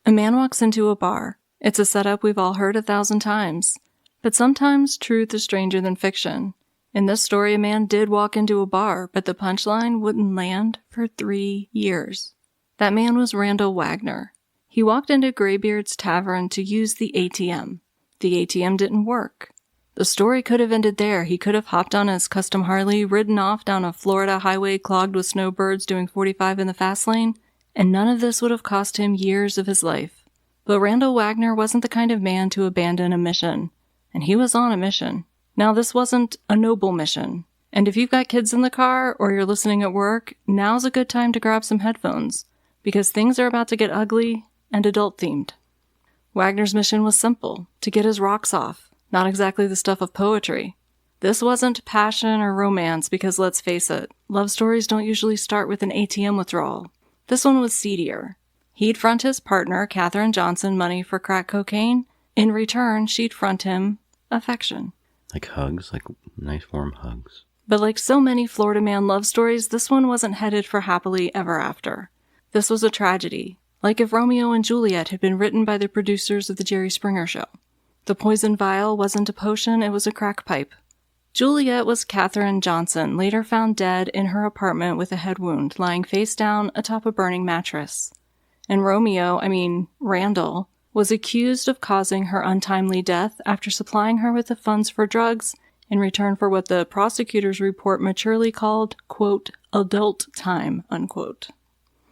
A man walks into a bar. It's a setup we've all heard 1,000 times. But sometimes truth is stranger than fiction. In this story, a man did walk into a bar, but the punchline wouldn't land for 3 years. That man was Randal Wagoner. He walked into Greybeard's Tavern to use the ATM. The ATM didn't work. The story could have ended there. He could have hopped on his custom Harley, ridden off down a Florida highway clogged with snowbirds doing 45 in the fast lane, and none of this would have cost him years of his life. But Randal Wagoner wasn't the kind of man to abandon a mission, and he was on a mission. Now, this wasn't a noble mission, and if you've got kids in the car or you're listening at work, now's a good time to grab some headphones, because things are about to get ugly and adult-themed. Wagoner's mission was simple, to get his rocks off. Not exactly the stuff of poetry. This wasn't passion or romance because, let's face it, love stories don't usually start with an ATM withdrawal. This one was seedier. He'd front his partner, Katherine Johnson, money for crack cocaine. In return, she'd front him affection. Like hugs, like nice warm hugs. But like so many Florida man love stories, this one wasn't headed for happily ever after. This was a tragedy, like if Romeo and Juliet had been written by the producers of The Jerry Springer Show. The poison vial wasn't a potion, it was a crack pipe. Juliet was Katherine Johnson, later found dead in her apartment with a head wound, lying face down atop a burning mattress. And Randal, was accused of causing her untimely death after supplying her with the funds for drugs in return for what the prosecutor's report maturely called, quote, adult time, unquote.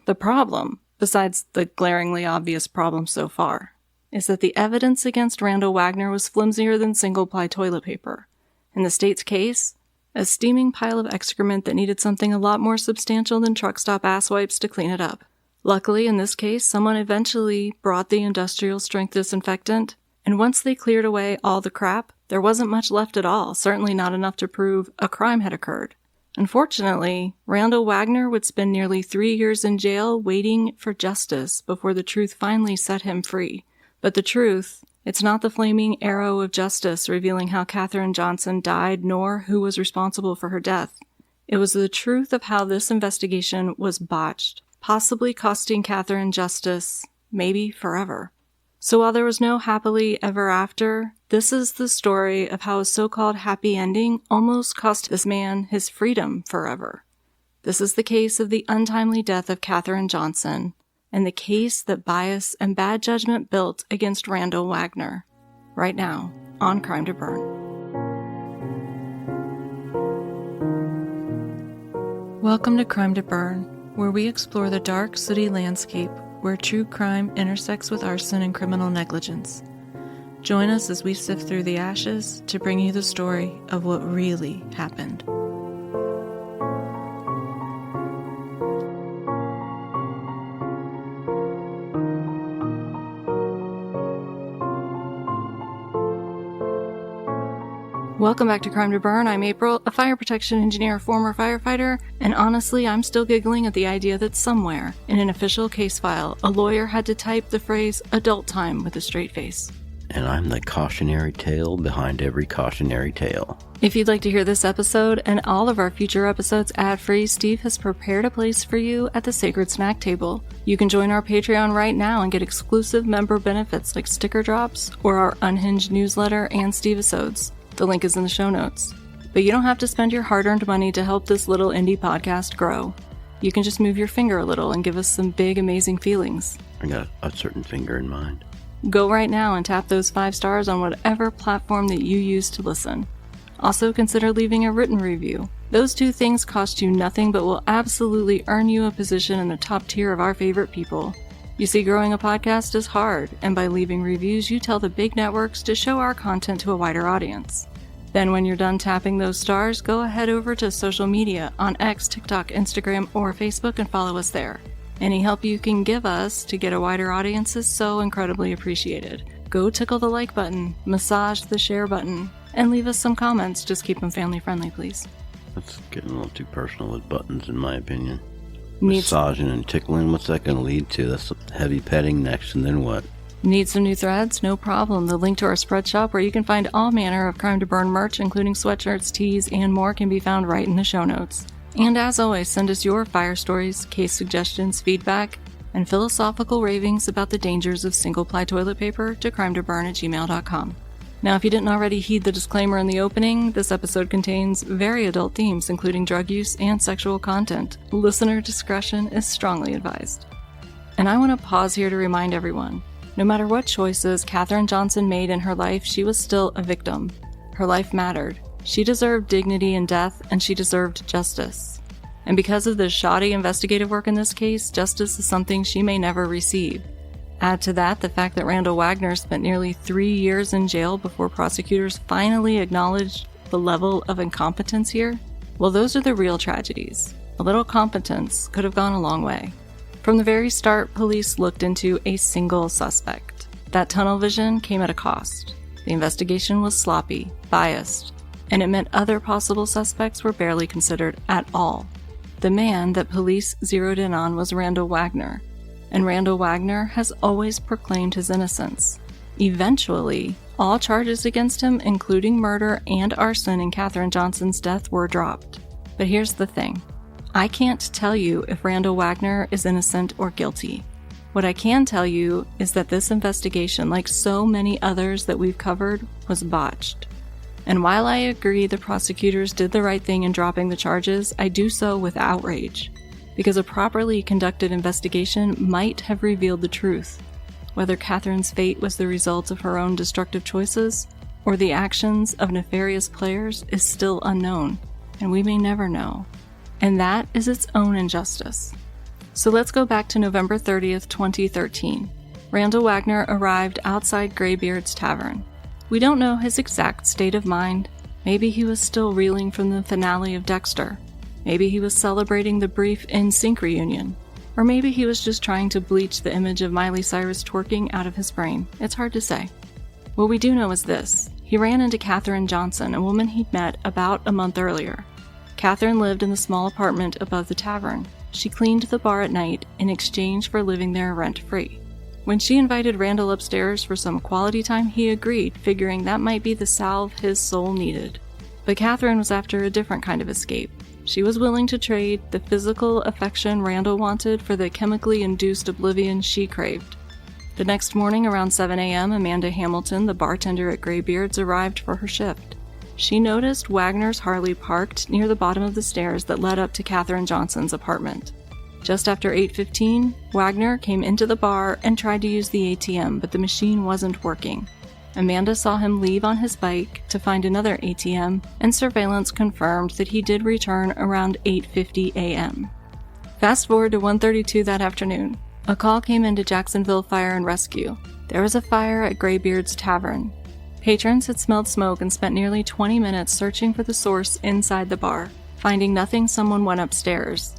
The problem, besides the glaringly obvious problem so far, is that the evidence against Randal Wagoner was flimsier than single-ply toilet paper. In the state's case, a steaming pile of excrement that needed something a lot more substantial than truck stop ass wipes to clean it up. Luckily, in this case, someone eventually brought the industrial-strength disinfectant, and once they cleared away all the crap, there wasn't much left at all, certainly not enough to prove a crime had occurred. Unfortunately, Randal Wagoner would spend nearly 3 years in jail waiting for justice before the truth finally set him free. But the truth, it's not the flaming arrow of justice revealing how Katherine Johnson died nor who was responsible for her death. It was the truth of how this investigation was botched, possibly costing Katherine justice, maybe forever. So while there was no happily ever after, this is the story of how a so-called happy ending almost cost this man his freedom forever. This is the case of the untimely death of Katherine Johnson, and the case that bias and bad judgment built against Randal Wagoner. Right now, on Crime to Burn. Welcome to Crime to Burn, where we explore the dark city landscape where true crime intersects with arson and criminal negligence. Join us as we sift through the ashes to bring you the story of what really happened. Welcome back to Crime to Burn. I'm April, a fire protection engineer, former firefighter, and honestly, I'm still giggling at the idea that somewhere, in an official case file, a lawyer had to type the phrase adult time with a straight face. And I'm the cautionary tale behind every cautionary tale. If you'd like to hear this episode and all of our future episodes ad-free, Steve has prepared a place for you at the Sacred Snack Table. You can join our Patreon right now and get exclusive member benefits like sticker drops or our unhinged newsletter and Steve-episodes. The link is in the show notes. But you don't have to spend your hard-earned money to help this little indie podcast grow. You can just move your finger a little and give us some big, amazing feelings. I got a certain finger in mind. Go right now and tap those 5 stars on whatever platform that you use to listen. Also, consider leaving a written review. Those 2 things cost you nothing but will absolutely earn you a position in the top tier of our favorite people. You see, growing a podcast is hard, and by leaving reviews, you tell the big networks to show our content to a wider audience. Then when you're done tapping those stars, go ahead over to social media on X, TikTok, Instagram, or Facebook and follow us there. Any help you can give us to get a wider audience is so incredibly appreciated. Go tickle the like button, massage the share button, and leave us some comments. Just keep them family friendly, please. That's getting a little too personal with buttons, in my opinion. Massaging and tickling, what's that going to lead to? That's heavy petting next, and then what? Need some new threads? No problem. The link to our spread shop where you can find all manner of Crime to Burn merch, including sweatshirts, tees, and more, can be found right in the show notes. And as always, send us your fire stories, case suggestions, feedback, and philosophical ravings about the dangers of single-ply toilet paper to crimetoburn@gmail.com. Now, if you didn't already heed the disclaimer in the opening, this episode contains very adult themes, including drug use and sexual content. Listener discretion is strongly advised. And I want to pause here to remind everyone, no matter what choices Katherine Johnson made in her life, she was still a victim. Her life mattered. She deserved dignity in death, and she deserved justice. And because of the shoddy investigative work in this case, justice is something she may never receive. Add to that the fact that Randal Wagoner spent nearly 3 years in jail before prosecutors finally acknowledged the level of incompetence here. Well, those are the real tragedies. A little competence could have gone a long way. From the very start, police looked into a single suspect. That tunnel vision came at a cost. The investigation was sloppy, biased, and it meant other possible suspects were barely considered at all. The man that police zeroed in on was Randal Wagoner, and Randal Wagoner has always proclaimed his innocence. Eventually, all charges against him, including murder and arson in Katherine Johnson's death, were dropped. But here's the thing. I can't tell you if Randal Wagoner is innocent or guilty. What I can tell you is that this investigation, like so many others that we've covered, was botched. And while I agree the prosecutors did the right thing in dropping the charges, I do so with outrage. Because a properly conducted investigation might have revealed the truth. Whether Katherine's fate was the result of her own destructive choices, or the actions of nefarious players, is still unknown, and we may never know. And that is its own injustice. So let's go back to November 30th, 2013. Randal Wagoner arrived outside Greybeard's Tavern. We don't know his exact state of mind. Maybe he was still reeling from the finale of Dexter. Maybe he was celebrating the brief NSYNC reunion. Or maybe he was just trying to bleach the image of Miley Cyrus twerking out of his brain. It's hard to say. What we do know is this. He ran into Katherine Johnson, a woman he'd met about a month earlier. Katherine lived in the small apartment above the tavern. She cleaned the bar at night in exchange for living there rent-free. When she invited Randal upstairs for some quality time, he agreed, figuring that might be the salve his soul needed. But Katherine was after a different kind of escape. She was willing to trade the physical affection Randal wanted for the chemically induced oblivion she craved. The next morning around 7 a.m., Amanda Hamilton, the bartender at Greybeard's, arrived for her shift. She noticed Wagoner's Harley parked near the bottom of the stairs that led up to Katherine Johnson's apartment. Just after 8:15, Wagoner came into the bar and tried to use the ATM, but the machine wasn't working. Amanda saw him leave on his bike to find another ATM, and surveillance confirmed that he did return around 8:50 a.m. Fast forward to 1:32 that afternoon. A call came into Jacksonville Fire and Rescue. There was a fire at Greybeard's Tavern. Patrons had smelled smoke and spent nearly 20 minutes searching for the source inside the bar. Finding nothing, someone went upstairs.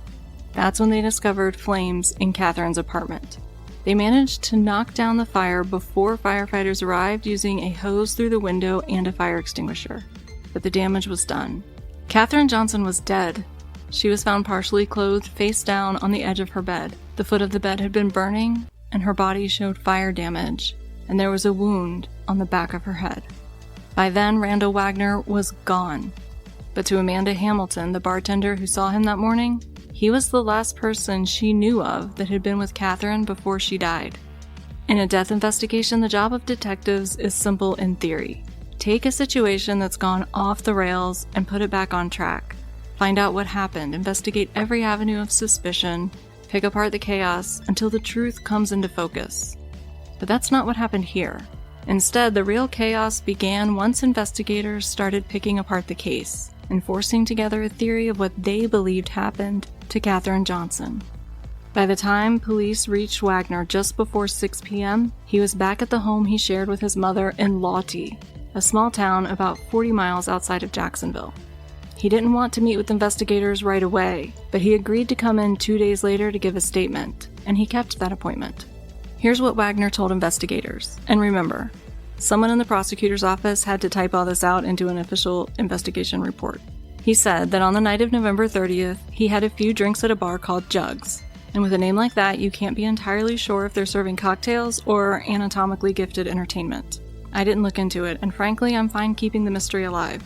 That's when they discovered flames in Katherine's apartment. They managed to knock down the fire before firefighters arrived using a hose through the window and a fire extinguisher. But the damage was done. Katherine Johnson was dead. She was found partially clothed, face down on the edge of her bed. The foot of the bed had been burning, and her body showed fire damage, and there was a wound on the back of her head. By then, Randal Wagoner was gone. But to Amanda Hamilton, the bartender who saw him that morning, he was the last person she knew of that had been with Katherine before she died. In a death investigation, the job of detectives is simple in theory. Take a situation that's gone off the rails and put it back on track. Find out what happened, investigate every avenue of suspicion, pick apart the chaos until the truth comes into focus. But that's not what happened here. Instead, the real chaos began once investigators started picking apart the case and forcing together a theory of what they believed happened to Katherine Johnson. By the time police reached Wagoner just before 6 p.m., he was back at the home he shared with his mother in Lawty, a small town about 40 miles outside of Jacksonville. He didn't want to meet with investigators right away, but he agreed to come in 2 days later to give a statement, and he kept that appointment. Here's what Wagoner told investigators. And remember, someone in the prosecutor's office had to type all this out into an official investigation report. He said that on the night of November 30th, he had a few drinks at a bar called Jugs. And with a name like that, you can't be entirely sure if they're serving cocktails or anatomically gifted entertainment. I didn't look into it, and frankly, I'm fine keeping the mystery alive.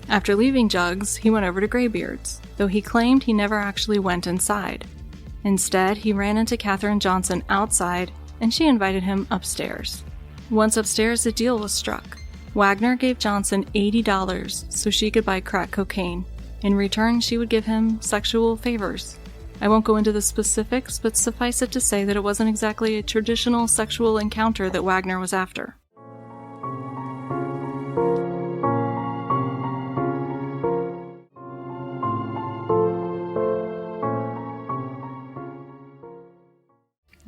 After leaving Jugs, he went over to Greybeard's, though he claimed he never actually went inside. Instead, he ran into Katherine Johnson outside, and she invited him upstairs. Once upstairs, a deal was struck. Wagoner gave Johnson $80 so she could buy crack cocaine. In return, she would give him sexual favors. I won't go into the specifics, but suffice it to say that it wasn't exactly a traditional sexual encounter that Wagoner was after.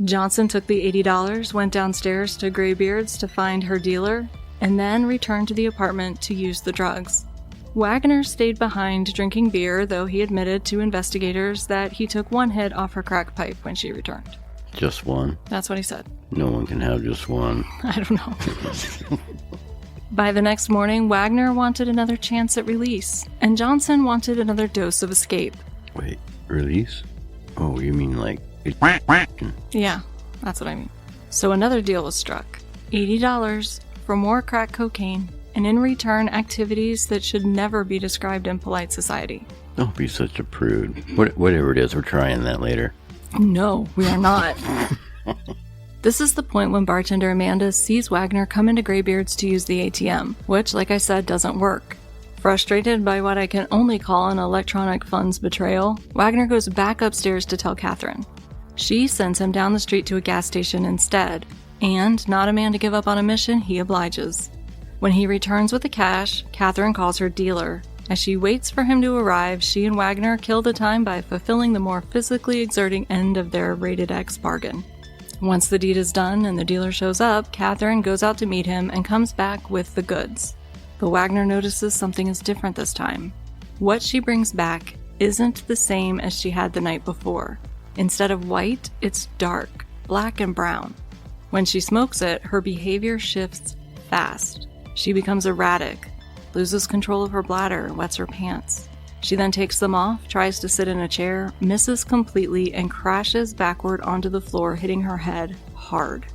Johnson took the $80, went downstairs to Greybeard's to find her dealer, and then returned to the apartment to use the drugs. Wagoner stayed behind drinking beer, though he admitted to investigators that he took one hit off her crack pipe when she returned. Just one? That's what he said. No one can have just one. I don't know. By the next morning, Wagoner wanted another chance at release, and Johnson wanted another dose of escape. Wait, release? Oh, you mean like... Yeah, that's what I mean. So another deal was struck. $80 for more crack cocaine, and in return, activities that should never be described in polite society. Don't be such a prude. Whatever it is, we're trying that later. No, we are not. This is the point when bartender Amanda sees Wagoner come into Greybeard's to use the ATM, which, like I said, doesn't work. Frustrated by what I can only call an electronic funds betrayal, Wagoner goes back upstairs to tell Katherine. She sends him down the street to a gas station instead, and, not a man to give up on a mission, he obliges. When he returns with the cash, Katherine calls her dealer. As she waits for him to arrive, she and Wagoner kill the time by fulfilling the more physically exerting end of their rated X bargain. Once the deed is done and the dealer shows up, Katherine goes out to meet him and comes back with the goods. But Wagoner notices something is different this time. What she brings back isn't the same as she had the night before. Instead of white, it's dark, black and brown. When she smokes it, her behavior shifts fast. She becomes erratic, loses control of her bladder, and wets her pants. She then takes them off, tries to sit in a chair, misses completely, and crashes backward onto the floor, hitting her head hard.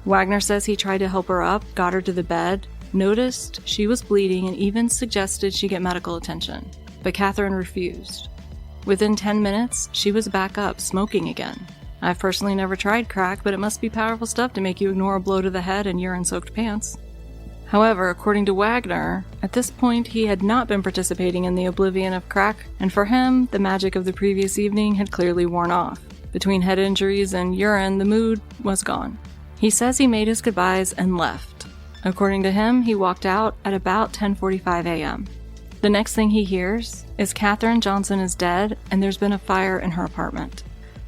Wagoner says he tried to help her up, got her to the bed, noticed she was bleeding, and even suggested she get medical attention. But Katherine refused. Within 10 minutes, she was back up, smoking again. I've personally never tried crack, but it must be powerful stuff to make you ignore a blow to the head and urine-soaked pants. However, according to Wagoner, at this point he had not been participating in the oblivion of crack, and for him, the magic of the previous evening had clearly worn off. Between head injuries and urine, the mood was gone. He says he made his goodbyes and left. According to him, he walked out at about 10:45 a.m. The next thing he hears is Katherine Johnson is dead and there's been a fire in her apartment.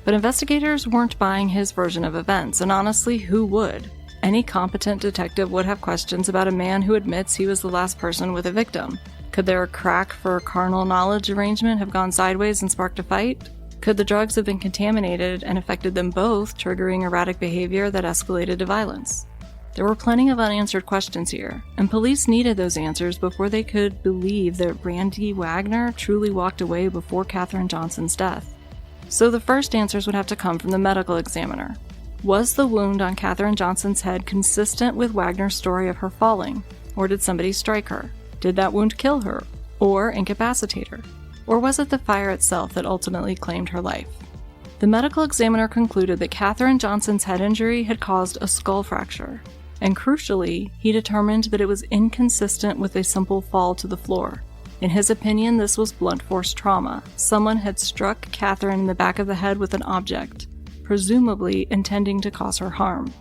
But investigators weren't buying his version of events, and honestly, who would? Any competent detective would have questions about a man who admits he was the last person with a victim. Could their crack for carnal knowledge arrangement have gone sideways and sparked a fight? Could the drugs have been contaminated and affected them both, triggering erratic behavior that escalated to violence? There were plenty of unanswered questions here, and police needed those answers before they could believe that Randy Wagoner truly walked away before Katherine Johnson's death. So the first answers would have to come from the medical examiner. Was the wound on Katherine Johnson's head consistent with Wagoner's story of her falling? Or did somebody strike her? Did that wound kill her? Or incapacitate her? Or was it the fire itself that ultimately claimed her life? The medical examiner concluded that Katherine Johnson's head injury had caused a skull fracture. And crucially, he determined that it was inconsistent with a simple fall to the floor. In his opinion, this was blunt force trauma. Someone had struck Katherine in the back of the head with an object, presumably intending to cause her harm.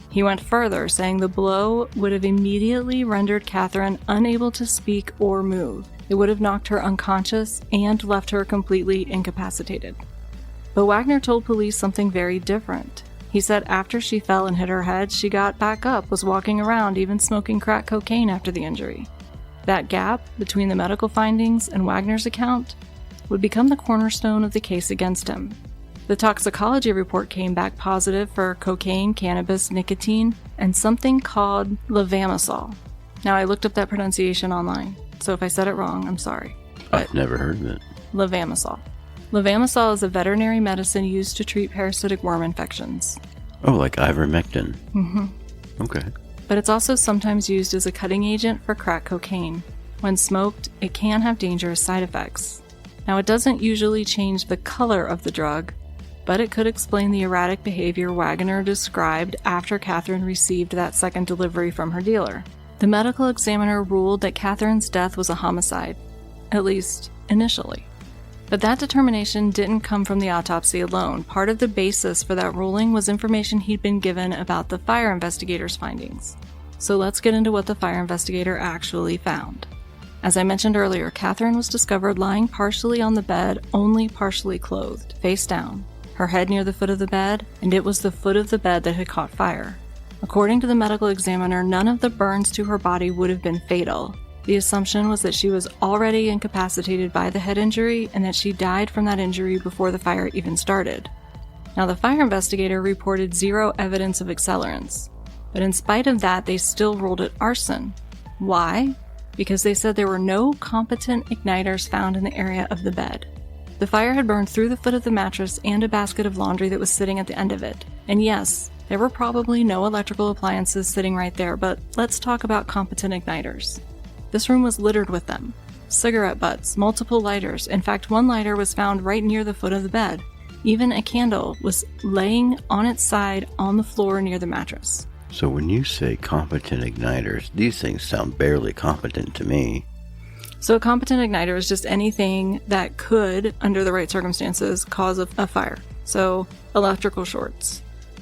He went further, saying the blow would have immediately rendered Katherine unable to speak or move. It would have knocked her unconscious and left her completely incapacitated. But Wagoner told police something very different. He said after she fell and hit her head, she got back up, was walking around, even smoking crack cocaine after the injury. That gap between the medical findings and Wagoner's account would become the cornerstone of the case against him. The toxicology report came back positive for cocaine, cannabis, nicotine, and something called levamisol. Now, I looked up that pronunciation online, so if I said it wrong, I'm sorry. I've never heard of it. Levamisol. Levamisol is a veterinary medicine used to treat parasitic worm infections. Oh, like ivermectin. Mm-hmm. Okay. But it's also sometimes used as a cutting agent for crack cocaine. When smoked, it can have dangerous side effects. Now, it doesn't usually change the color of the drug, but it could explain the erratic behavior Wagoner described after Katherine received that second delivery from her dealer. The medical examiner ruled that Katherine's death was a homicide, at least initially. But that determination didn't come from the autopsy alone. Part of the basis for that ruling was information he'd been given about the fire investigator's findings. So let's get into what the fire investigator actually found. As I mentioned earlier, Katherine was discovered lying partially on the bed, only partially clothed, face down, her head near the foot of the bed, and it was the foot of the bed that had caught fire. According to the medical examiner, none of the burns to her body would have been fatal. The assumption was that she was already incapacitated by the head injury and that she died from that injury before the fire even started. Now, the fire investigator reported zero evidence of accelerants, but in spite of that, they still ruled it arson. Why? Because they said there were no competent igniters found in the area of the bed. The fire had burned through the foot of the mattress and a basket of laundry that was sitting at the end of it. And yes, there were probably no electrical appliances sitting right there, but let's talk about competent igniters. This room was littered with them. Cigarette butts, multiple lighters. In fact, one lighter was found right near the foot of the bed. Even a candle was laying on its side on the floor near the mattress. So when you say competent igniters, these things sound barely competent to me. So a competent igniter is just anything that could, under the right circumstances, cause a fire. So electrical shorts,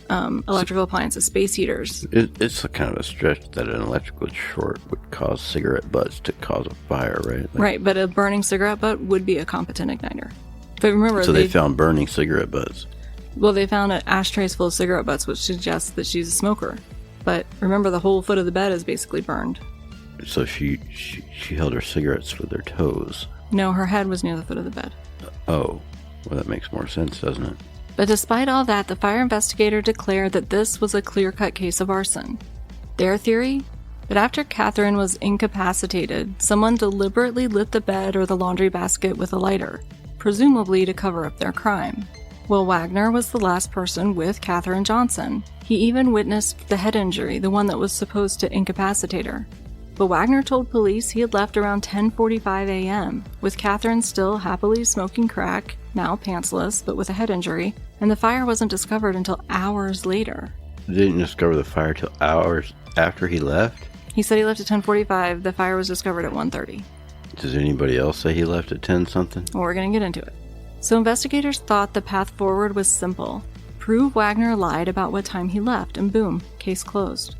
electrical appliances, space heaters. It's a kind of a stretch that an electrical short would cause cigarette butts to cause a fire, right? Right, but a burning cigarette butt would be a competent igniter. But remember, so they found burning cigarette butts. Well, they found ashtrays full of cigarette butts, which suggests that she's a smoker. But remember, the whole foot of the bed is basically burned. So she held her cigarettes with her toes. No, her head was near the foot of the bed. Oh, well, that makes more sense, doesn't it? But despite all that, the fire investigator declared that this was a clear-cut case of arson. Their theory? That after Katherine was incapacitated, someone deliberately lit the bed or the laundry basket with a lighter, presumably to cover up their crime. Well, Wagoner was the last person with Katherine Johnson. He even witnessed the head injury, the one that was supposed to incapacitate her. But Wagoner told police he had left around 10:45 a.m., with Katherine still happily smoking crack, now pantsless, but with a head injury, and the fire wasn't discovered until hours later. They didn't discover the fire till hours after he left? He said he left at 10:45. The fire was discovered at 1:30. Does anybody else say he left at 10-something? Well, we're going to get into it. So investigators thought the path forward was simple. Prove Wagoner lied about what time he left, and boom, case closed.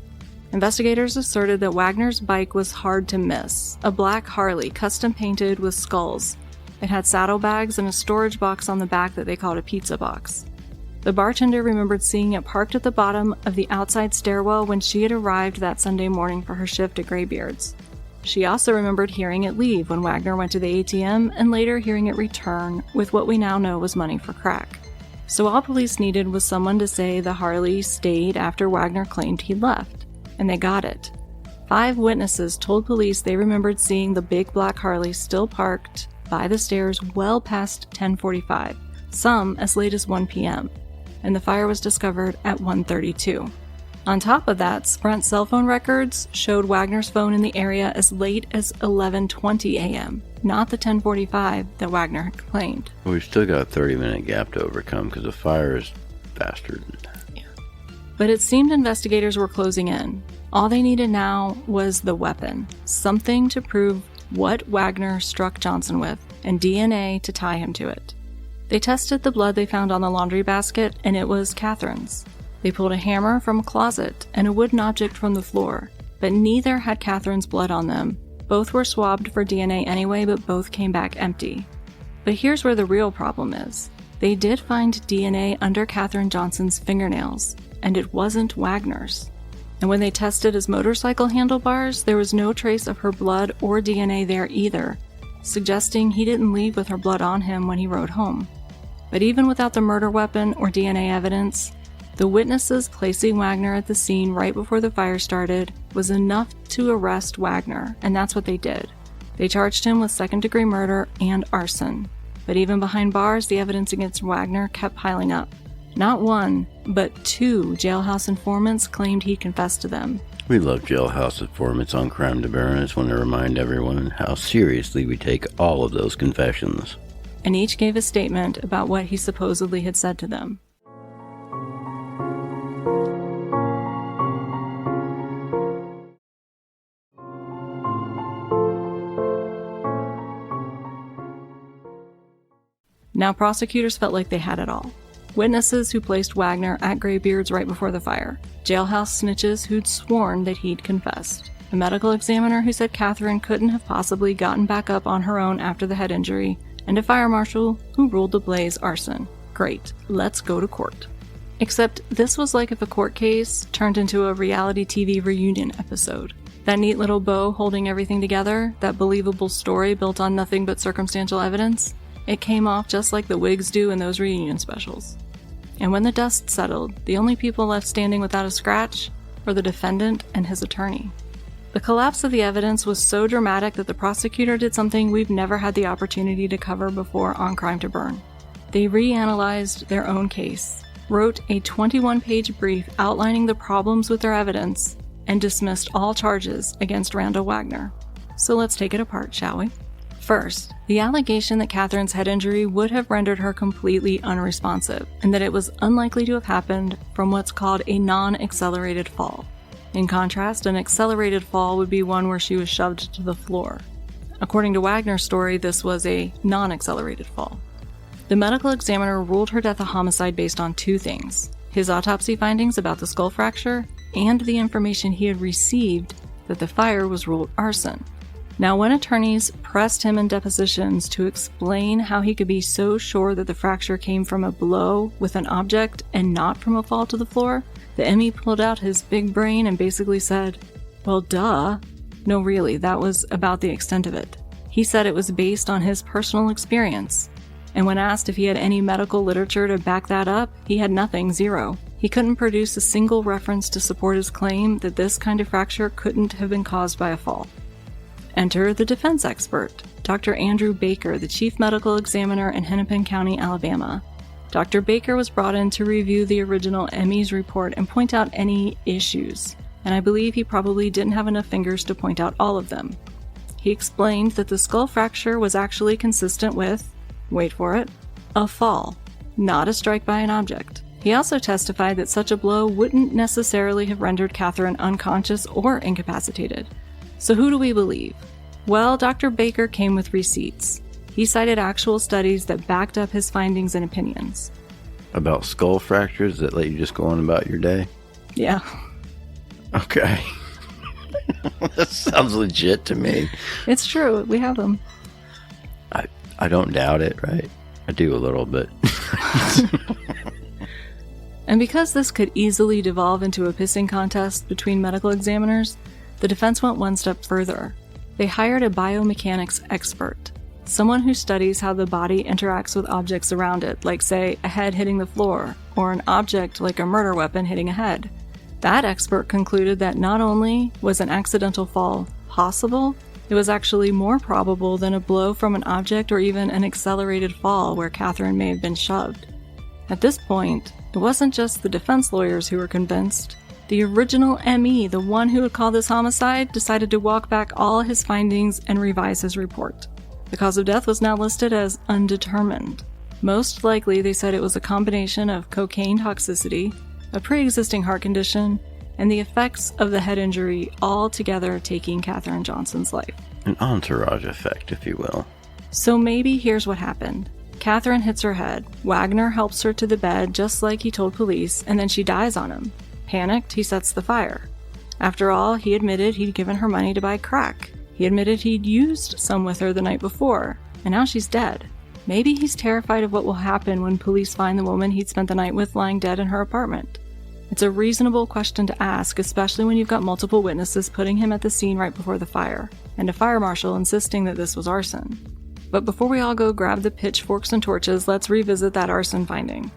Investigators asserted that Wagoner's bike was hard to miss. A black Harley, custom painted with skulls. It had saddlebags and a storage box on the back that they called a pizza box. The bartender remembered seeing it parked at the bottom of the outside stairwell when she had arrived that Sunday morning for her shift at Greybeard's. She also remembered hearing it leave when Wagoner went to the ATM and later hearing it return with what we now know was money for crack. So all police needed was someone to say the Harley stayed after Wagoner claimed he left. And they got it. 5 witnesses told police they remembered seeing the big black Harley still parked by the stairs well past 10:45, some as late as 1 p.m., and the fire was discovered at 1:32. On top of that, Sprint's cell phone records showed Wagoner's phone in the area as late as 11:20 a.m., not the 10:45 that Wagoner had claimed. Well, we've still got a 30-minute gap to overcome because the fire is faster. Yeah. But it seemed investigators were closing in. All they needed now was the weapon, something to prove what Wagoner struck Johnson with, and DNA to tie him to it. They tested the blood they found on the laundry basket, and it was Katherine's. They pulled a hammer from a closet and a wooden object from the floor, but neither had Katherine's blood on them. Both were swabbed for DNA anyway, but both came back empty. But here's where the real problem is. They did find DNA under Katherine Johnson's fingernails, and it wasn't Wagoner's. And when they tested his motorcycle handlebars, there was no trace of her blood or DNA there either, suggesting he didn't leave with her blood on him when he rode home. But even without the murder weapon or DNA evidence, the witnesses placing Wagoner at the scene right before the fire started was enough to arrest Wagoner, and that's what they did. They charged him with second-degree murder and arson. But even behind bars, the evidence against Wagoner kept piling up. Not one, but 2 jailhouse informants claimed he confessed to them. We love jailhouse informants on Crime de Baron. I just want to remind everyone how seriously we take all of those confessions. and each gave a statement about what he supposedly had said to them. Now prosecutors felt like they had it all. Witnesses who placed Wagoner at Greybeard's right before the fire, jailhouse snitches who'd sworn that he'd confessed, a medical examiner who said Katherine couldn't have possibly gotten back up on her own after the head injury, and a fire marshal who ruled the blaze arson. Great, let's go to court. Except this was like if a court case turned into a reality TV reunion episode. That neat little bow holding everything together, that believable story built on nothing but circumstantial evidence, it came off just like the wigs do in those reunion specials. And when the dust settled, the only people left standing without a scratch were the defendant and his attorney. The collapse of the evidence was so dramatic that the prosecutor did something we've never had the opportunity to cover before on Crime to Burn. They reanalyzed their own case, wrote a 21-page brief outlining the problems with their evidence, and dismissed all charges against Randal Wagoner. So let's take it apart, shall we? First, the allegation that Katherine's head injury would have rendered her completely unresponsive, and that it was unlikely to have happened from what's called a non-accelerated fall. In contrast, an accelerated fall would be one where she was shoved to the floor. According to Wagoner's story, this was a non-accelerated fall. The medical examiner ruled her death a homicide based on two things: his autopsy findings about the skull fracture and the information he had received that the fire was ruled arson. Now, when attorneys pressed him in depositions to explain how he could be so sure that the fracture came from a blow with an object and not from a fall to the floor, the ME pulled out his big brain and basically said, well, duh. No, really, that was about the extent of it. He said it was based on his personal experience, and when asked if he had any medical literature to back that up, he had nothing, zero. He couldn't produce a single reference to support his claim that this kind of fracture couldn't have been caused by a fall. Enter the defense expert, Dr. Andrew Baker, the chief medical examiner in Hennepin County, Alabama. Dr. Baker was brought in to review the original ME's report and point out any issues, and I believe he probably didn't have enough fingers to point out all of them. He explained that the skull fracture was actually consistent with, wait for it, a fall, not a strike by an object. He also testified that such a blow wouldn't necessarily have rendered Katherine unconscious or incapacitated. So who do we believe? Well, Dr. Baker came with receipts. He cited actual studies that backed up his findings and opinions. About skull fractures that let you just go on about your day? Yeah. Okay. That sounds legit to me. It's true. We have them. I don't doubt it, right? I do a little bit. And because this could easily devolve into a pissing contest between medical examiners, the defense went one step further. They hired a biomechanics expert, someone who studies how the body interacts with objects around it, like, say, a head hitting the floor, or an object like a murder weapon hitting a head. That expert concluded that not only was an accidental fall possible, it was actually more probable than a blow from an object or even an accelerated fall where Katherine may have been shoved. At this point, it wasn't just the defense lawyers who were convinced. The original ME, the one who would call this homicide, decided to walk back all his findings and revise his report. The cause of death was now listed as undetermined. Most likely, they said it was a combination of cocaine toxicity, a pre-existing heart condition, and the effects of the head injury all together taking Katherine Johnson's life. An entourage effect, if you will. So maybe here's what happened. Katherine hits her head. Wagoner helps her to the bed just like he told police, and then she dies on him. Panicked, he sets the fire. After all, he admitted he'd given her money to buy crack. He admitted he'd used some with her the night before, and now she's dead. Maybe he's terrified of what will happen when police find the woman he'd spent the night with lying dead in her apartment. It's a reasonable question to ask, especially when you've got multiple witnesses putting him at the scene right before the fire, and a fire marshal insisting that this was arson. But before we all go grab the pitchforks and torches, let's revisit that arson finding.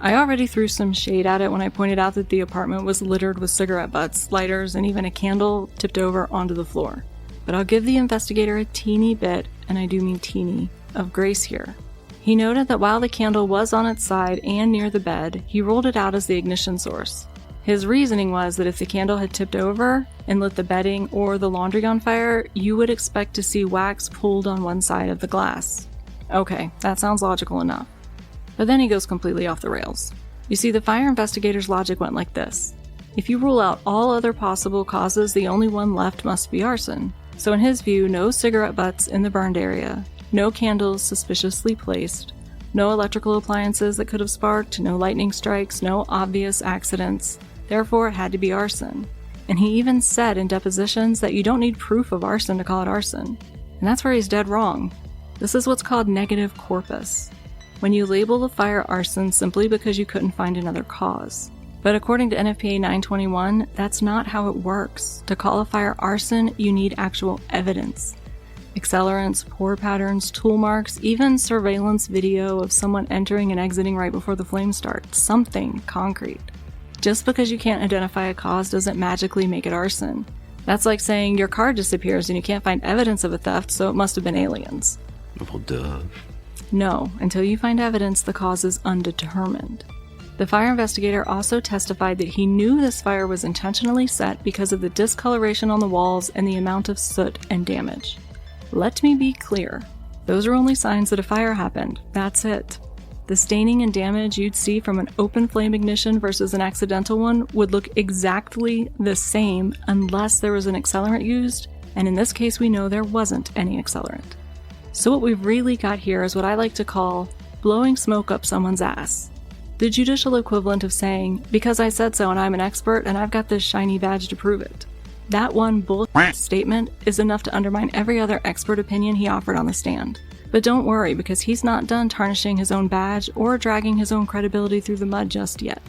I already threw some shade at it when I pointed out that the apartment was littered with cigarette butts, lighters, and even a candle tipped over onto the floor. But I'll give the investigator a teeny bit, and I do mean teeny, of grace here. He noted that while the candle was on its side and near the bed, he ruled it out as the ignition source. His reasoning was that if the candle had tipped over and lit the bedding or the laundry on fire, you would expect to see wax pulled on one side of the glass. Okay, that sounds logical enough. But then he goes completely off the rails. You see, the fire investigator's logic went like this. If you rule out all other possible causes, the only one left must be arson. So in his view, no cigarette butts in the burned area, no candles suspiciously placed, no electrical appliances that could have sparked, no lightning strikes, no obvious accidents. Therefore, it had to be arson. And he even said in depositions that you don't need proof of arson to call it arson. And that's where he's dead wrong. This is what's called negative corpus, when you label the fire arson simply because you couldn't find another cause. But according to NFPA 921, that's not how it works. To call a fire arson, you need actual evidence. Accelerants, pour patterns, tool marks, even surveillance video of someone entering and exiting right before the flames start. Something concrete. Just because you can't identify a cause doesn't magically make it arson. That's like saying your car disappears and you can't find evidence of a theft, so it must have been aliens. Well, duh. No, until you find evidence, the cause is undetermined. The fire investigator also testified that he knew this fire was intentionally set because of the discoloration on the walls and the amount of soot and damage. Let me be clear. Those are only signs that a fire happened. That's it. The staining and damage you'd see from an open flame ignition versus an accidental one would look exactly the same unless there was an accelerant used, and in this case we know there wasn't any accelerant. So what we've really got here is what I like to call blowing smoke up someone's ass. The judicial equivalent of saying, because I said so and I'm an expert and I've got this shiny badge to prove it. That one bullshit statement is enough to undermine every other expert opinion he offered on the stand. But don't worry, because he's not done tarnishing his own badge or dragging his own credibility through the mud just yet.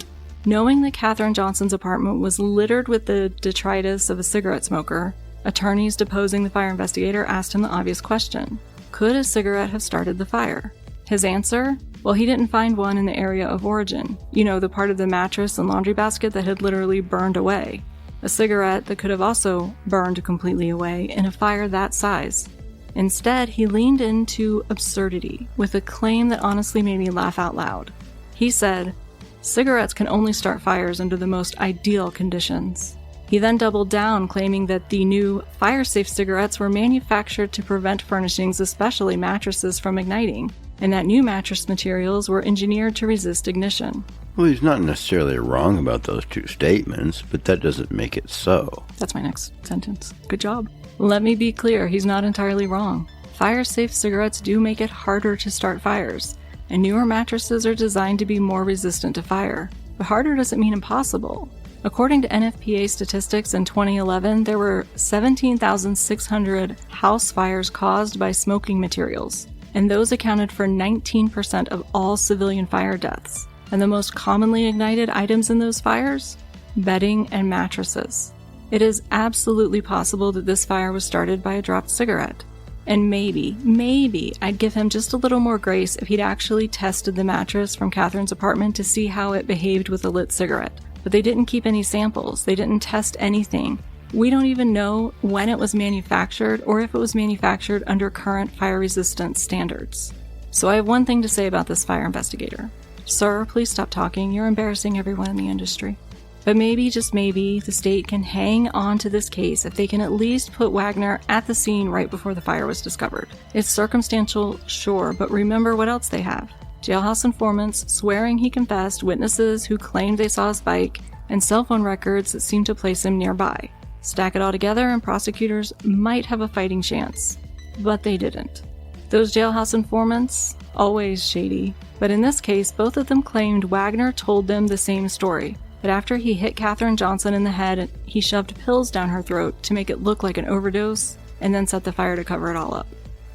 Knowing that Katherine Johnson's apartment was littered with the detritus of a cigarette smoker, attorneys deposing the fire investigator asked him the obvious question. Could a cigarette have started the fire? His answer? Well, he didn't find one in the area of origin. You know, the part of the mattress and laundry basket that had literally burned away. A cigarette that could have also burned completely away in a fire that size. Instead, he leaned into absurdity with a claim that honestly made me laugh out loud. He said, cigarettes can only start fires under the most ideal conditions. He then doubled down, claiming that the new fire-safe cigarettes were manufactured to prevent furnishings, especially mattresses, from igniting, and that new mattress materials were engineered to resist ignition. Well, he's not necessarily wrong about those two statements, but that doesn't make it so. That's my next sentence. Good job. Let me be clear, he's not entirely wrong. Fire-safe cigarettes do make it harder to start fires, and newer mattresses are designed to be more resistant to fire. But harder doesn't mean impossible. According to NFPA statistics in 2011, there were 17,600 house fires caused by smoking materials, and those accounted for 19% of all civilian fire deaths. And the most commonly ignited items in those fires? Bedding and mattresses. It is absolutely possible that this fire was started by a dropped cigarette. And maybe I'd give him just a little more grace if he'd actually tested the mattress from Katherine's apartment to see how it behaved with a lit cigarette. But they didn't keep any samples. They didn't test anything. We don't even know when it was manufactured or if it was manufactured under current fire resistance standards. So I have one thing to say about this fire investigator. Sir, please stop talking. You're embarrassing everyone in the industry. But maybe, just maybe, the state can hang on to this case if they can at least put Wagoner at the scene right before the fire was discovered. It's circumstantial, sure, but remember what else they have. Jailhouse informants swearing he confessed, witnesses who claimed they saw his bike, and cell phone records that seemed to place him nearby. Stack it all together and prosecutors might have a fighting chance. But they didn't. Those jailhouse informants? Always shady. But in this case, both of them claimed Wagoner told them the same story. That after he hit Katherine Johnson in the head, he shoved pills down her throat to make it look like an overdose, and then set the fire to cover it all up.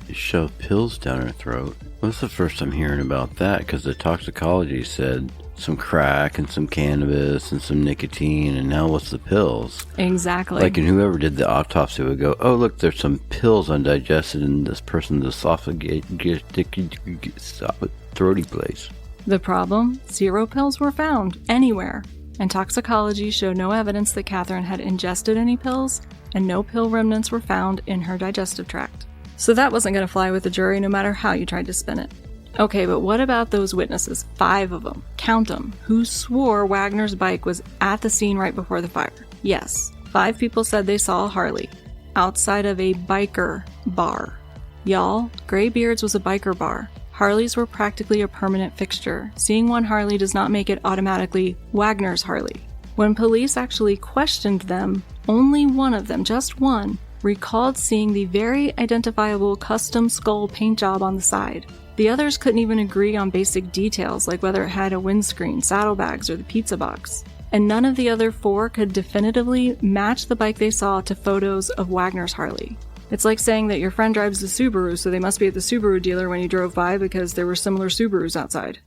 He shoved pills down her throat? Well, that's the first I'm hearing about that, because the toxicology said some crack and some cannabis and some nicotine, and now what's the pills? Exactly. Like, and whoever did the autopsy would go, oh, look, there's some pills undigested in this person's esophagus, throaty place. The problem? 0 pills were found anywhere. And toxicology showed no evidence that Katherine had ingested any pills, and no pill remnants were found in her digestive tract. So that wasn't going to fly with the jury no matter how you tried to spin it. Okay, but what about those witnesses? 5 of them. Count them. Who swore Wagoner's bike was at the scene right before the fire? Yes, 5 people said they saw a Harley outside of a biker bar. Y'all, Greybeard's was a biker bar. Harleys were practically a permanent fixture. Seeing one Harley does not make it automatically Wagner's Harley. When police actually questioned them, only one of them, just one, recalled seeing the very identifiable custom skull paint job on the side. The others couldn't even agree on basic details like whether it had a windscreen, saddlebags, or the pizza box. And none of the other four could definitively match the bike they saw to photos of Wagner's Harley. It's like saying that your friend drives a Subaru, so they must be at the Subaru dealer when you drove by because there were similar Subarus outside.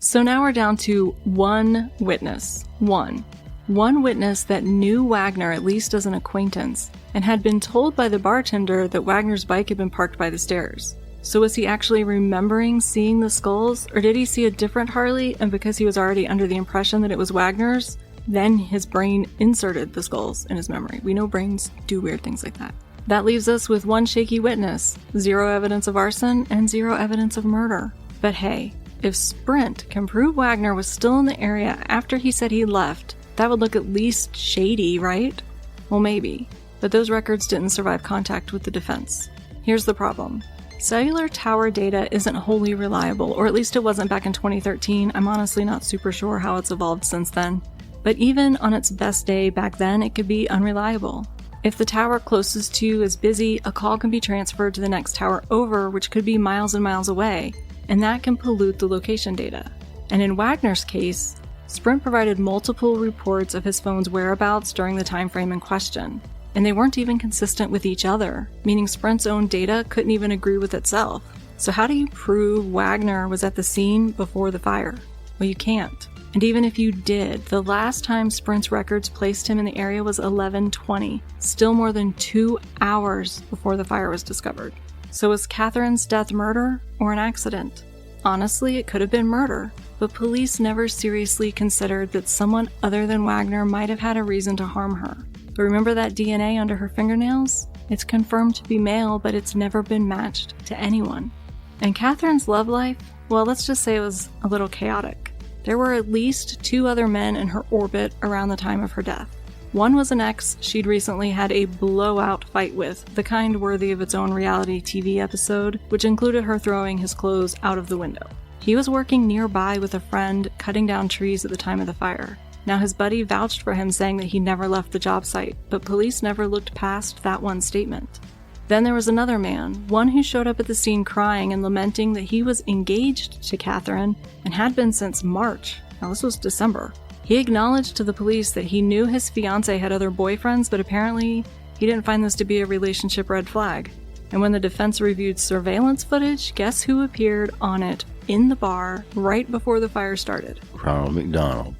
So now we're down to one witness. One witness that knew Wagner at least as an acquaintance and had been told by the bartender that Wagner's bike had been parked by the stairs. So was he actually remembering seeing the skulls, or did he see a different Harley, and because he was already under the impression that it was Wagner's, then his brain inserted the skulls in his memory? We know brains do weird things like that. That leaves us with one shaky witness, 0 evidence of arson and 0 evidence of murder. But hey, if Sprint can prove Wagner was still in the area after he said he left, that would look at least shady, right? Well, maybe. But those records didn't survive contact with the defense. Here's the problem. Cellular tower data isn't wholly reliable, or at least it wasn't back in 2013. I'm honestly not super sure how it's evolved since then. But even on its best day back then, it could be unreliable. If the tower closest to you is busy, a call can be transferred to the next tower over, which could be miles and miles away, and that can pollute the location data. And in Wagner's case, Sprint provided multiple reports of his phone's whereabouts during the time frame in question. And they weren't even consistent with each other, meaning Sprint's own data couldn't even agree with itself. So how do you prove Wagner was at the scene before the fire? Well, you can't. And even if you did, the last time Sprint's records placed him in the area was 11:20, still more than 2 hours before the fire was discovered. So was Katherine's death murder or an accident? Honestly, it could have been murder, but police never seriously considered that someone other than Wagner might have had a reason to harm her. But remember that DNA under her fingernails? It's confirmed to be male, but it's never been matched to anyone. And Katherine's love life? Well, let's just say it was a little chaotic. There were at least 2 other men in her orbit around the time of her death. One was an ex she'd recently had a blowout fight with, the kind worthy of its own reality TV episode, which included her throwing his clothes out of the window. He was working nearby with a friend, cutting down trees at the time of the fire. Now his buddy vouched for him, saying that he never left the job site, but police never looked past that one statement. Then there was another man, one who showed up at the scene crying and lamenting that he was engaged to Katherine and had been since March. Now this was December. He acknowledged to the police that he knew his fiancée had other boyfriends, but apparently he didn't find this to be a relationship red flag. And when the defense reviewed surveillance footage, guess who appeared on it in the bar right before the fire started? Ronald McDonald.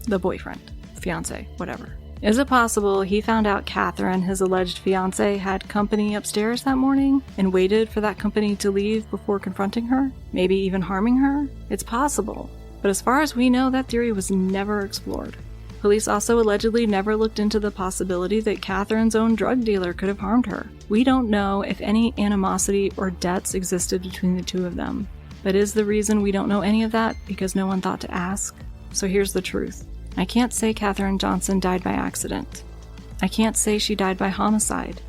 The boyfriend, fiancé, whatever. Is it possible he found out Katherine, his alleged fiancé, had company upstairs that morning and waited for that company to leave before confronting her? Maybe even harming her? It's possible. But as far as we know, that theory was never explored. Police also allegedly never looked into the possibility that Katherine's own drug dealer could have harmed her. We don't know if any animosity or debts existed between the two of them. But is the reason we don't know any of that because no one thought to ask? So here's the truth. I can't say Katherine Johnson died by accident. I can't say she died by homicide.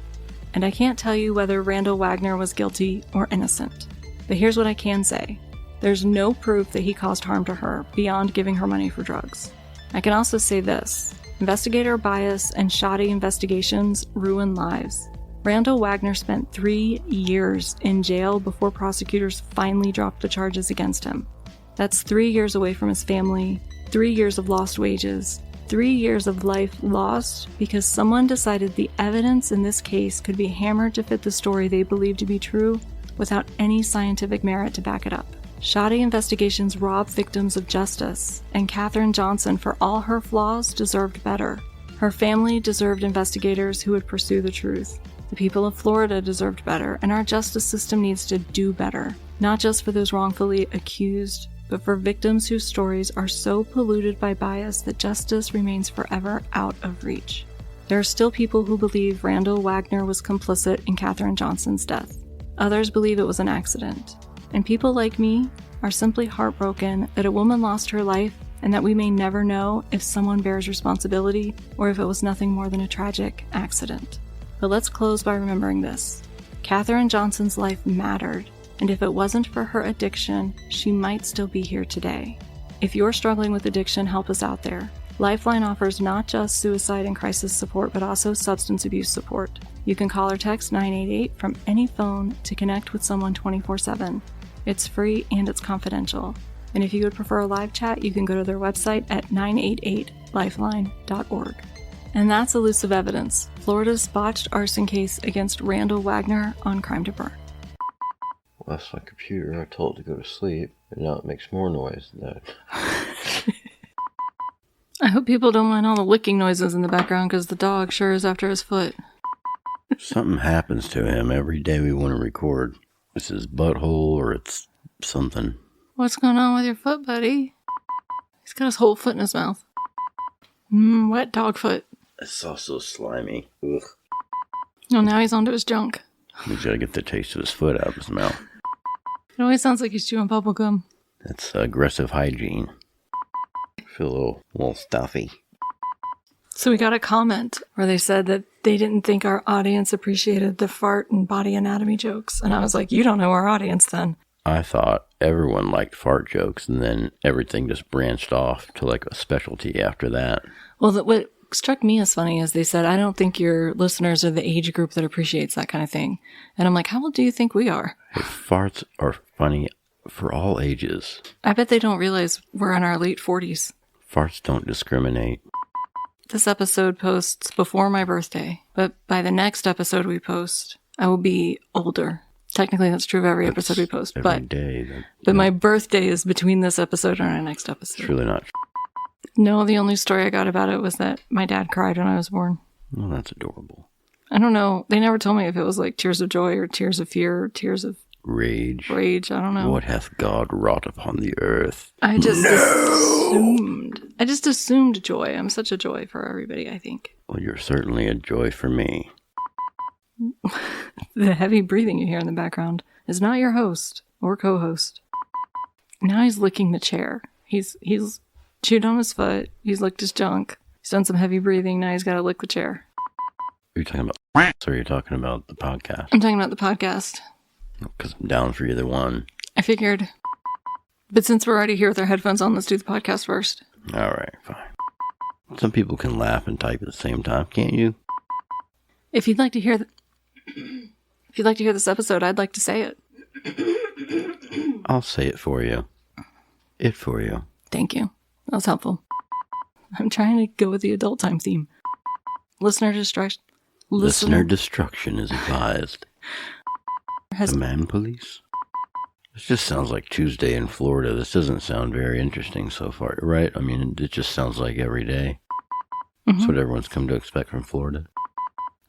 And I can't tell you whether Randal Wagoner was guilty or innocent. But here's what I can say. There's no proof that he caused harm to her beyond giving her money for drugs. I can also say this. Investigator bias and shoddy investigations ruin lives. Randal Wagoner spent 3 years in jail before prosecutors finally dropped the charges against him. That's 3 years away from his family, 3 years of lost wages, 3 years of life lost because someone decided the evidence in this case could be hammered to fit the story they believed to be true without any scientific merit to back it up. Shoddy investigations rob victims of justice, and Katherine Johnson, for all her flaws, deserved better. Her family deserved investigators who would pursue the truth. The people of Florida deserved better, and our justice system needs to do better, not just for those wrongfully accused, but for victims whose stories are so polluted by bias that justice remains forever out of reach. There are still people who believe Randal Wagoner was complicit in Katherine Johnson's death. Others believe it was an accident. And people like me are simply heartbroken that a woman lost her life and that we may never know if someone bears responsibility or if it was nothing more than a tragic accident. But let's close by remembering this. Katherine Johnson's life mattered, and if it wasn't for her addiction, she might still be here today. If you're struggling with addiction, help us out there. Lifeline offers not just suicide and crisis support, but also substance abuse support. You can call or text 988 from any phone to connect with someone 24/7. It's free and it's confidential. And if you would prefer a live chat, you can go to their website at 988lifeline.org. And that's Elusive Evidence, Florida's botched arson case against Randal Wagoner on Crime to Burn. Well, that's my computer. I told it to go to sleep, and now it makes more noise than that. I hope people don't mind all the licking noises in the background because the dog sure is after his foot. Something happens to him every day we want to record. It's his butthole or it's something. What's going on with your foot, buddy? He's got his whole foot in his mouth. Wet dog foot. It's also slimy. Ugh. Oh, now he's onto his junk. He's got to get the taste of his foot out of his mouth. It always sounds like he's chewing bubble gum. That's aggressive hygiene. I feel a little stuffy. So we got a comment where they said that they didn't think our audience appreciated the fart and body anatomy jokes. And I was like, you don't know our audience then. I thought everyone liked fart jokes, and then everything just branched off to like a specialty after that. Well, what struck me as funny is they said, I don't think your listeners are the age group that appreciates that kind of thing. And I'm like, how old do you think we are? Hey, farts are funny for all ages. I bet they don't realize we're in our late 40s. Farts don't discriminate. This episode posts before my birthday, but by the next episode we post, I will be older. Technically, that's true of every episode we post. Every day. But my birthday is between this episode and our next episode. It's really not true. No, the only story I got about it was that my dad cried when I was born. Well, that's adorable. I don't know. They never told me if it was like tears of joy or tears of fear or tears of rage. I don't know. What hath God wrought upon the earth? I just assumed joy. I'm such a joy for everybody, I think. Well, you're certainly a joy for me. The heavy breathing you hear in the background is not your host or co-host. Now he's licking the chair. He's chewed on his foot. He's licked his junk. He's done some heavy breathing. Now he's got to lick the chair. Are you talking about or are you talking about the podcast? I'm talking about the podcast. Because I'm down for either one. I figured. But since we're already here with our headphones on, let's do the podcast first. All right, fine. Some people can laugh and type at the same time, can't you? If you'd like to hear this episode, I'd like to say it. I'll say it for you. Thank you. That was helpful. I'm trying to go with the adult time theme. Listener destruction is advised. Command police? This just sounds like Tuesday in Florida. This doesn't sound very interesting so far, right? I mean, it just sounds like every day. That's what everyone's come to expect from Florida.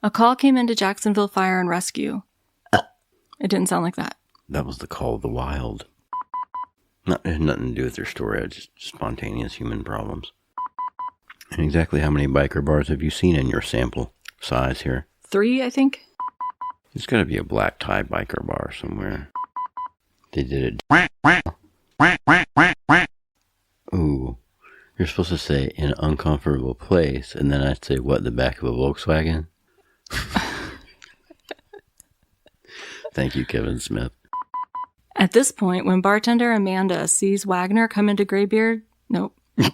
A call came into Jacksonville Fire and Rescue. It didn't sound like that. That was the call of the wild. It had nothing to do with their story. It's just spontaneous human problems. And exactly how many biker bars have you seen in your sample size here? 3, I think. There's got to be a black tie biker bar somewhere. They did it. Ooh. You're supposed to say in an uncomfortable place, and then I'd say, what, the back of a Volkswagen? Thank you, Kevin Smith. At this point, when bartender Amanda sees Wagoner come into Greybeard, nope. You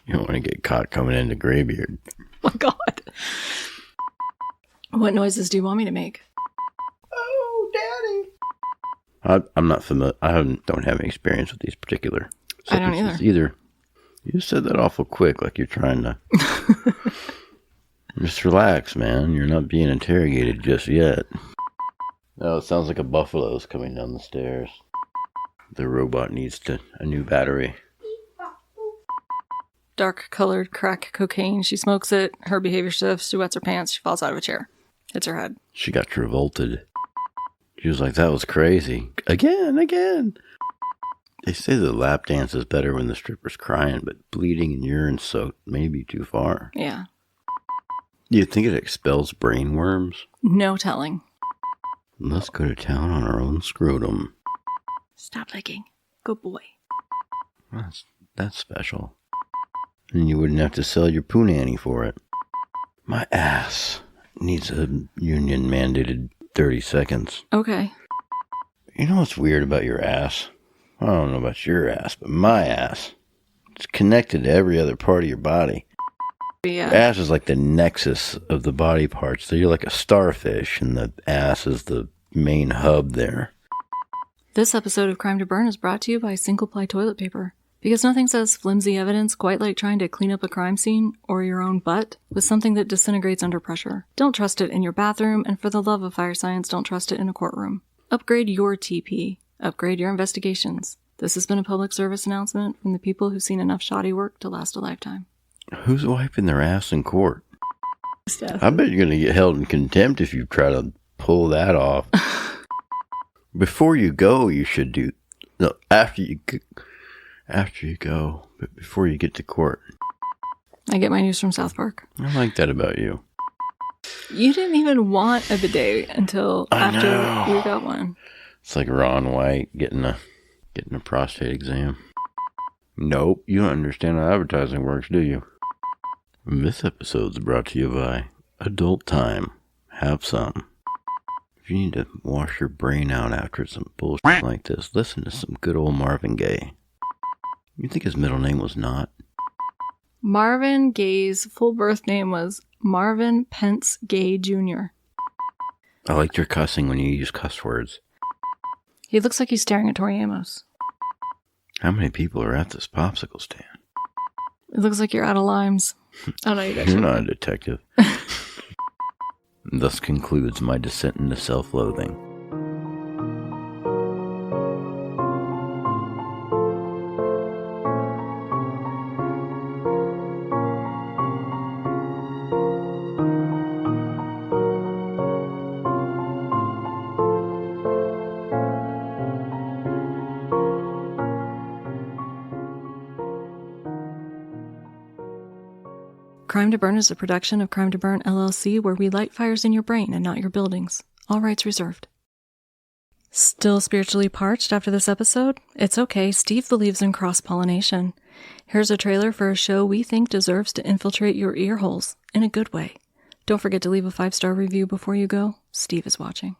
don't want to get caught coming into Greybeard. Oh my God. What noises do you want me to make? Oh, Daddy. I'm not familiar. I don't have any experience with these particular sentences I don't either. You said that awful quick, like you're trying to... Just relax, man. You're not being interrogated just yet. Oh, it sounds like a buffalo's coming down the stairs. The robot needs a new battery. Dark-colored crack cocaine. She smokes it. Her behavior shifts. She wets her pants. She falls out of a chair. Hits her head. She got revolted. She was like, that was crazy. Again. They say the lap dance is better when the stripper's crying, but bleeding and urine soaked may be too far. Yeah. Do you think it expels brain worms? No telling. Let's go to town on our own scrotum. Stop licking. Good boy. That's special. And you wouldn't have to sell your punani for it. My ass needs a union-mandated 30 seconds. Okay. You know what's weird about your ass? I don't know about your ass, but my ass. It's connected to every other part of your body. Yeah. Your ass is like the nexus of the body parts. So you're like a starfish, and the ass is the main hub there. This episode of Crime to Burn is brought to you by single-ply toilet paper. Because nothing says flimsy evidence quite like trying to clean up a crime scene or your own butt with something that disintegrates under pressure. Don't trust it in your bathroom, and for the love of fire science, don't trust it in a courtroom. Upgrade your TP. Upgrade your investigations. This has been a public service announcement from the people who've seen enough shoddy work to last a lifetime. Who's wiping their ass in court? I bet you're going to get held in contempt if you try to pull that off. Before you go, you should do... No, after you go, but before you get to court. I get my news from South Park. I like that about you. You didn't even want a bidet until after you got one. It's like Ron White getting a prostate exam. Nope, you don't understand how advertising works, do you? This episode's brought to you by Adult Time. Have some. If you need to wash your brain out after some bullshit like this, listen to some good old Marvin Gaye. You think his middle name was not? Marvin Gaye's full birth name was Marvin Pence Gaye Jr. I liked your cussing when you use cuss words. He looks like he's staring at Tori Amos. How many people are at this popsicle stand? It looks like you're out of limes. Oh no, you're not a detective. Thus concludes my descent into self-loathing. Crime to Burn is a production of Crime to Burn, LLC, where we light fires in your brain and not your buildings. All rights reserved. Still spiritually parched after this episode? It's okay, Steve believes in cross-pollination. Here's a trailer for a show we think deserves to infiltrate your ear holes, in a good way. Don't forget to leave a 5-star review before you go. Steve is watching.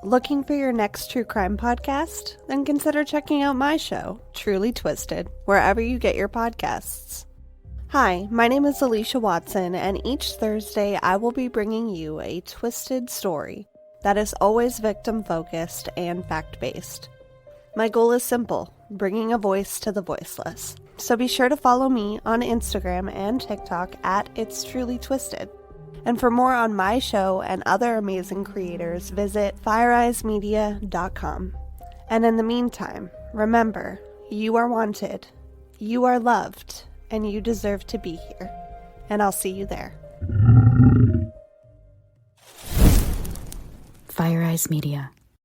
Looking for your next true crime podcast? Then consider checking out my show, Truly Twisted, wherever you get your podcasts. Hi, my name is Alicia Watson, and each Thursday I will be bringing you a twisted story that is always victim-focused and fact-based. My goal is simple, bringing a voice to the voiceless. So be sure to follow me on Instagram and TikTok at It's Truly Twisted. And for more on my show and other amazing creators, visit fireeyesmedia.com. And in the meantime, remember, you are wanted, you are loved, and you deserve to be here. And I'll see you there. Fire Eyes Media.